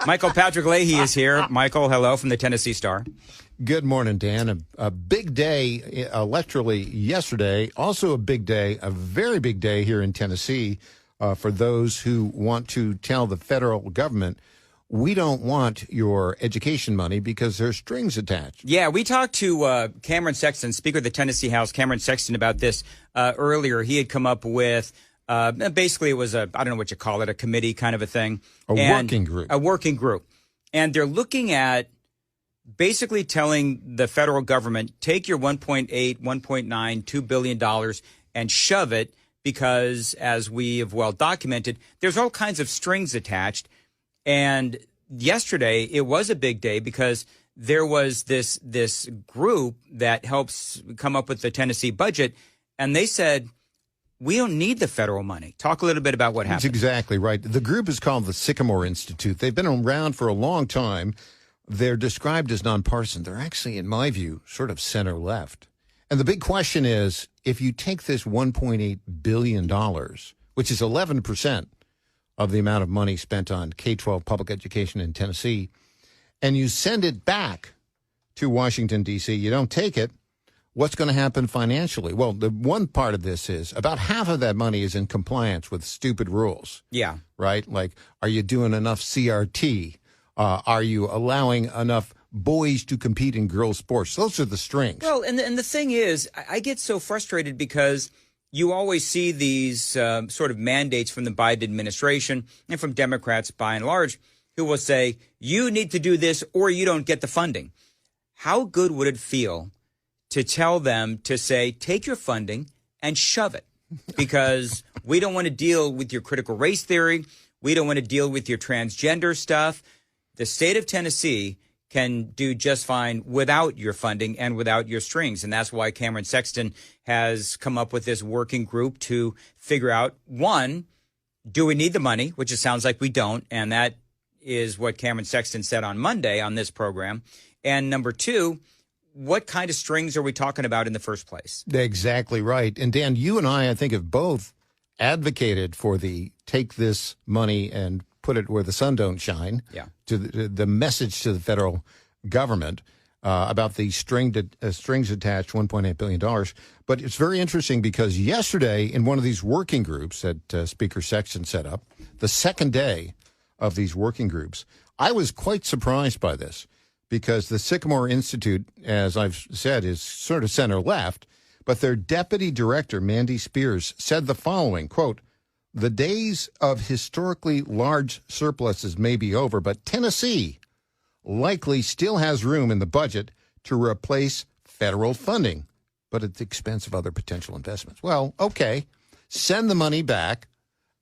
Michael Patrick Leahy is here. Michael, hello from the Tennessee Star. Good morning, Dan. A big day electorally yesterday. Also a big day, a very big day here in Tennessee for those who want to tell the federal government, we don't want your education money because there's strings attached. Yeah, we talked to Cameron Sexton, Speaker of the Tennessee House, Cameron Sexton, about this earlier. He had come up with basically it was I don't know what you call it, a committee kind of a thing. Working group. A working group. And they're looking at basically telling the federal government, take your $1.8, $1.9, $2 billion and shove it because, as we have well documented, there's all kinds of strings attached. And yesterday, it was a big day because there was this group that helps come up with the Tennessee budget, and they said, we don't need the federal money. Talk a little bit about what happened. That's exactly right. The group is called the Sycamore Institute. They've been around for a long time. They're described as nonpartisan. They're actually, in my view, sort of center-left. And the big question is, if you take this $1.8 billion, which is 11% of the amount of money spent on K-12 public education in Tennessee, and you send it back to Washington, D.C., you don't take it, what's going to happen financially? Well, the one part of this is about half of that money is in compliance with stupid rules. Yeah. Right? Like, are you doing enough CRT? Are you allowing enough boys to compete in girls' sports? Those are the strings. Well, and the thing is, I get so frustrated because you always see these sort of mandates from the Biden administration and from Democrats by and large who will say, you need to do this or you don't get the funding. How good would it feel to tell them to say, take your funding and shove it, because we don't want to deal with your critical race theory. We don't want to deal with your transgender stuff. The state of Tennessee can do just fine without your funding and without your strings. And that's why Cameron Sexton has come up with this working group to figure out, one, do we need the money, which it sounds like we don't. And that is what Cameron Sexton said on Monday on this program. And number two, what kind of strings are we talking about in the first place? Exactly right. And Dan, you and I think, have both advocated for the take this money and put it where the sun don't shine. Yeah. To the message to the federal government about the strings attached $1.8 billion. But it's very interesting because yesterday in one of these working groups that Speaker Sexton set up, the second day of these working groups, I was quite surprised by this. Because the Sycamore Institute, as I've said, is sort of center-left, but their deputy director, Mandy Spears, said the following, quote, the days of historically large surpluses may be over, but Tennessee likely still has room in the budget to replace federal funding, but at the expense of other potential investments. Well, okay, send the money back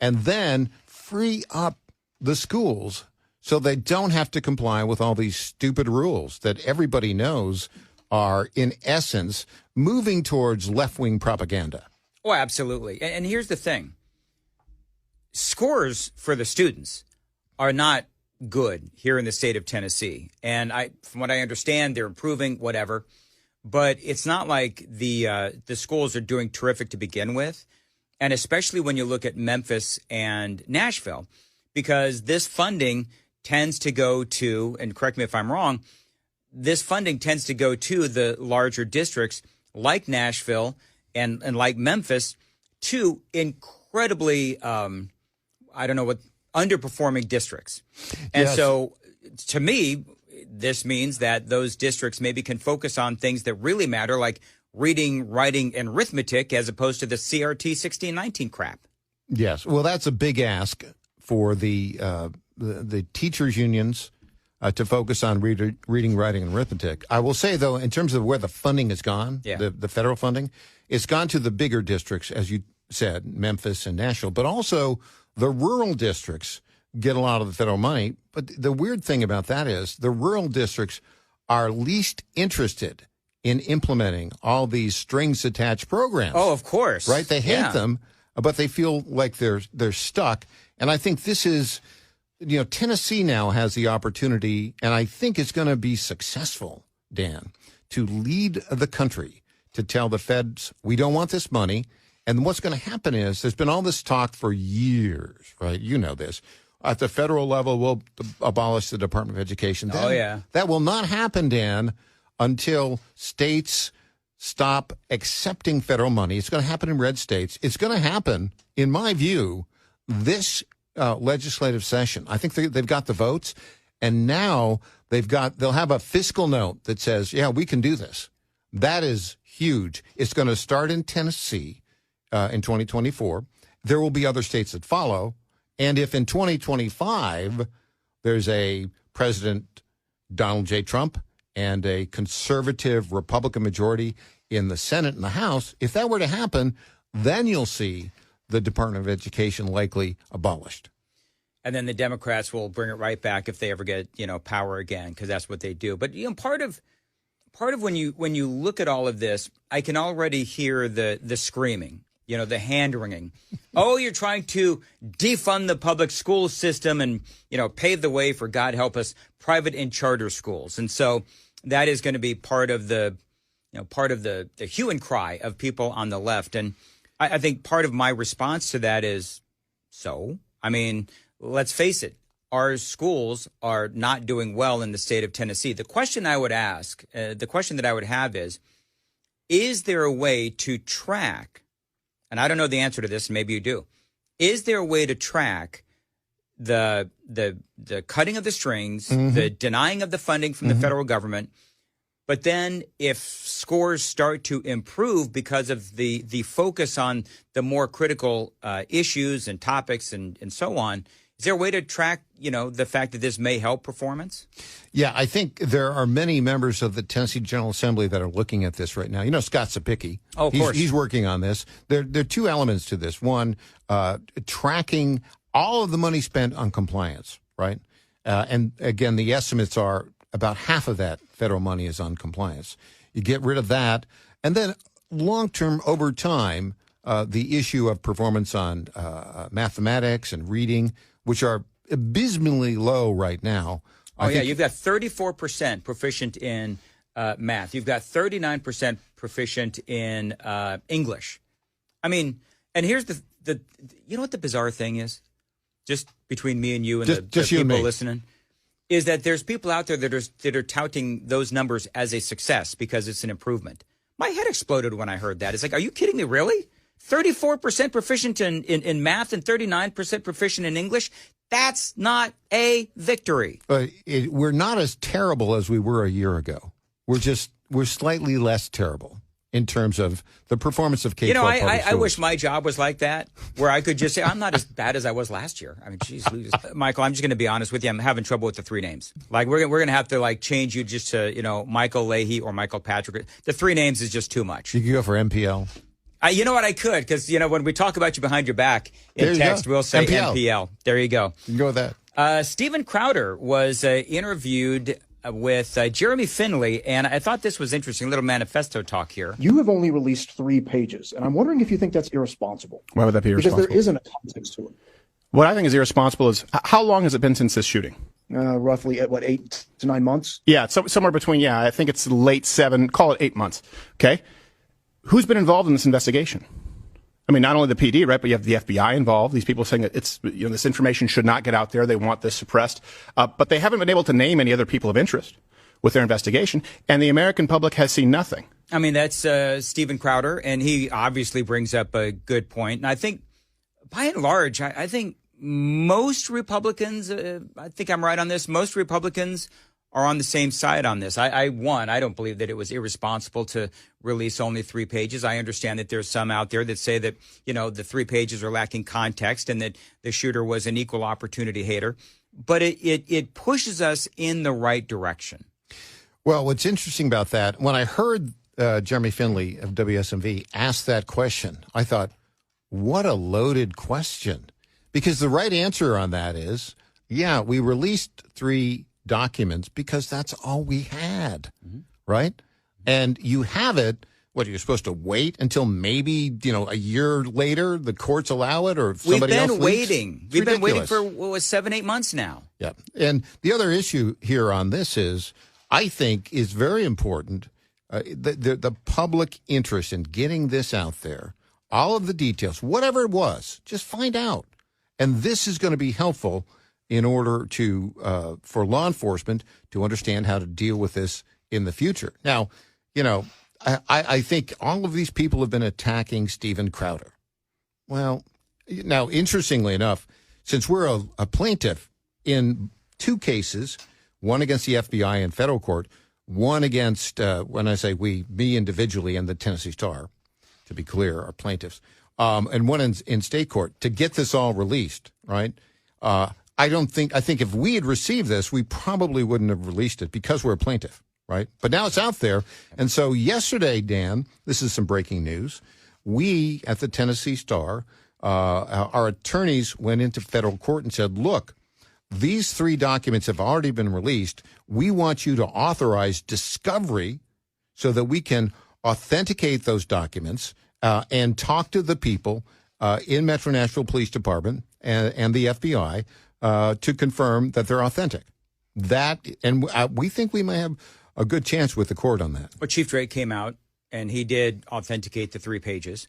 and then free up the schools so they don't have to comply with all these stupid rules that everybody knows are, in essence, moving towards left-wing propaganda. Oh, absolutely. And here's the thing. Scores for the students are not good here in the state of Tennessee. And from what I understand, they're improving, whatever. But it's not like the schools are doing terrific to begin with. And especially when you look at Memphis and Nashville, because this funding tends to go to, and correct me if I'm wrong, this funding tends to go to the larger districts like Nashville and like Memphis, to incredibly, underperforming districts. And yes. So to me, this means that those districts maybe can focus on things that really matter, like reading, writing, and arithmetic, as opposed to the CRT 1619 crap. Yes. Well, that's a big ask for the teachers' unions to focus on reading, writing, and arithmetic. I will say, though, in terms of where the funding has gone, the federal funding, it's gone to the bigger districts, as you said, Memphis and Nashville, but also the rural districts get a lot of the federal money. But the weird thing about that is the rural districts are least interested in implementing all these strings-attached programs. Oh, of course. Right? They hate them, but they feel like they're stuck. And I think this is, Tennessee now has the opportunity, and I think it's going to be successful, Dan, to lead the country to tell the feds, we don't want this money. And what's going to happen is there's been all this talk for years, right? You know this, at the federal level, we'll abolish the Department of Education. That will not happen, Dan, until states stop accepting federal money. It's going to happen in red states. It's going to happen, in my view, this legislative session. I think they've got the votes, and now they'll have a fiscal note that says, yeah, we can do this. That is huge. It's going to start in Tennessee in 2024. There will be other states that follow. And if in 2025 there's a President Donald J. Trump and a conservative Republican majority in the Senate and the House, if that were to happen, then you'll see the Department of Education likely abolished. And then the Democrats will bring it right back if they ever get, power again, because that's what they do. But, part of when you look at all of this, I can already hear the screaming, the hand-wringing. Oh, you're trying to defund the public school system and, pave the way for, God help us, private and charter schools. And so that is going to be part of the hue and cry of people on the left. And I think part of my response to that is, let's face it, our schools are not doing well in the state of Tennessee. The question I would ask, the question that I would have is there a way to track, and I don't know the answer to this, maybe you do, is there a way to track the cutting of the strings, the denying of the funding from the federal government, but then if scores start to improve because of the focus on the more critical issues and topics and so on, is there a way to track, the fact that this may help performance? Yeah, I think there are many members of the Tennessee General Assembly that are looking at this right now. Scott Sapicki. Oh, of course. He's working on this. There are two elements to this. One, tracking all of the money spent on compliance, right? And again, the estimates are about half of that federal money is on compliance. You get rid of that. And then long-term, over time, the issue of performance on mathematics and reading, which are abysmally low right now. You've got 34% proficient in math. You've got 39% proficient in English. And here's the you know what the bizarre thing is? Just between me and you and the people listening, is that there's people out there that are touting those numbers as a success because it's an improvement. My head exploded when I heard that. It's like, are you kidding me? Really? 34% proficient in math and 39% proficient in English? That's not a victory. We're not as terrible as we were a year ago. We're slightly less terrible in terms of the performance of K-12 public schools. I wish my job was like that, where I could just say, I'm not as bad as I was last year. Geez, Michael, I'm just going to be honest with you. I'm having trouble with the three names. Like, we're going to have to, change you just to, Michael Leahy or Michael Patrick. The three names is just too much. You could go for MPL. You know what? I could, because, when we talk about you behind your back in text, we'll say MPL. There you go. You can go with that. Steven Crowder was interviewed with Jeremy Finley, and I thought this was interesting. A little manifesto talk here. You have only released 3 pages, and I'm wondering if you think that's irresponsible. Why would that be irresponsible? Because there isn't a context to it. What I think is irresponsible is, how long has it been since this shooting? Roughly, 8 to 9 months? Yeah, somewhere between, I think it's late 7, call it 8 months. Okay? Who's been involved in this investigation? Not only the PD, right, but you have the FBI involved. These people saying that it's, this information should not get out there. They want this suppressed. But they haven't been able to name any other people of interest with their investigation. And the American public has seen nothing. That's Steven Crowder, and he obviously brings up a good point. And I think, by and large, I think most Republicans, I think I'm right on this, most Republicans are on the same side on this. I don't believe that it was irresponsible to release only 3 pages. I understand that there's some out there that say that, the 3 pages are lacking context and that the shooter was an equal opportunity hater. But it pushes us in the right direction. Well, what's interesting about that, when I heard Jeremy Finley of WSMV ask that question, I thought, what a loaded question. Because the right answer on that is, we released 3 documents because that's all we had, right? And you have it. What, you're supposed to wait until maybe, a year later the courts allow it, or somebody else leaks? We've been waiting for 7-8 months now. Yeah. And the other issue here on this is, I think, is very important, the public interest in getting this out there, all of the details, whatever it was, just find out. And this is going to be helpful in order to for law enforcement to understand how to deal with this in the future. Now, I think all of these people have been attacking Steven Crowder. Well, now, interestingly enough, since we're a plaintiff in two cases, one against the FBI in federal court, one against, when I say we, me individually and the Tennessee Star, to be clear, are plaintiffs, and one in state court, to get this all released, right? I think if we had received this, we probably wouldn't have released it because we're a plaintiff, right? But now it's out there. And so yesterday, Dan, this is some breaking news. We at the Tennessee Star, our attorneys went into federal court and said, look, these three documents have already been released. We want you to authorize discovery so that we can authenticate those documents and talk to the people in Metro Nashville Police Department and the FBI to confirm that they're authentic. We think we may have a good chance with the court on that. Well, Chief Drake came out and he did authenticate the 3 pages.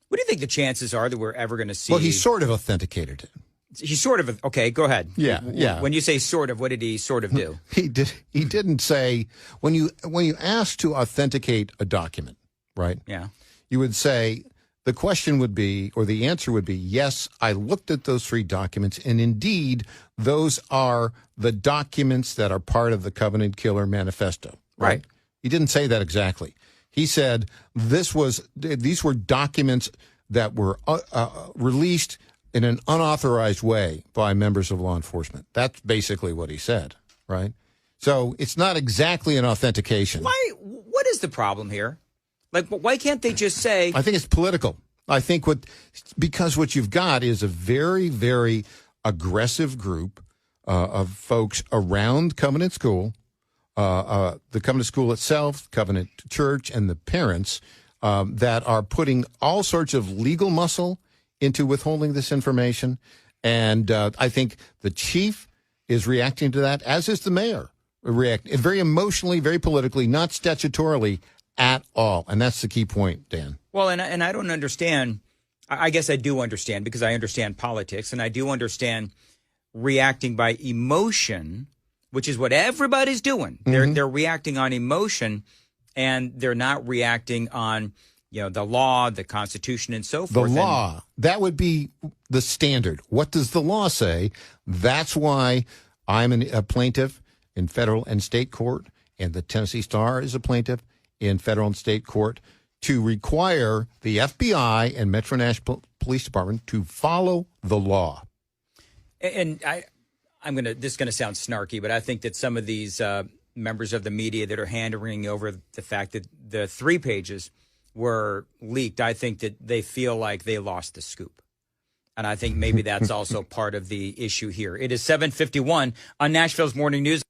What do you think the chances are that we're ever going to see? Well, he sort of authenticated it. He sort of, okay, go ahead. Yeah. When you say sort of, what did he sort of do? He didn't say, when you ask to authenticate a document, right? Yeah. You would say, the question would be, or the answer would be, yes, I looked at those 3 documents, and indeed, those are the documents that are part of the Covenant Killer Manifesto, right? He didn't say that exactly. He said these were documents that were released in an unauthorized way by members of law enforcement. That's basically what he said, right? So it's not exactly an authentication. What is the problem here? Like, why can't they just say? I think it's political. I think because what you've got is a very, very aggressive group of folks around Covenant School, the Covenant School itself, Covenant Church, and the parents that are putting all sorts of legal muscle into withholding this information. And I think the chief is reacting to that, as is the mayor. Very emotionally, very politically, not statutorily at all. And that's the key point, Dan. Well, and I don't understand. I guess I do understand because I understand politics, and I do understand reacting by emotion, which is what everybody's doing. Mm-hmm. They're reacting on emotion, and they're not reacting on the law, the Constitution, and so forth. The law, that would be the standard. What does the law say? That's why I'm a plaintiff in federal and state court, and the Tennessee Star is a plaintiff in federal and state court, to require the FBI and Metro Nashville Police Department to follow the law. And this is going to sound snarky, but I think that some of these members of the media that are hand-wringing over the fact that the 3 pages were leaked, I think that they feel like they lost the scoop. And I think maybe that's also part of the issue here. It is 7:51 on Nashville's Morning News.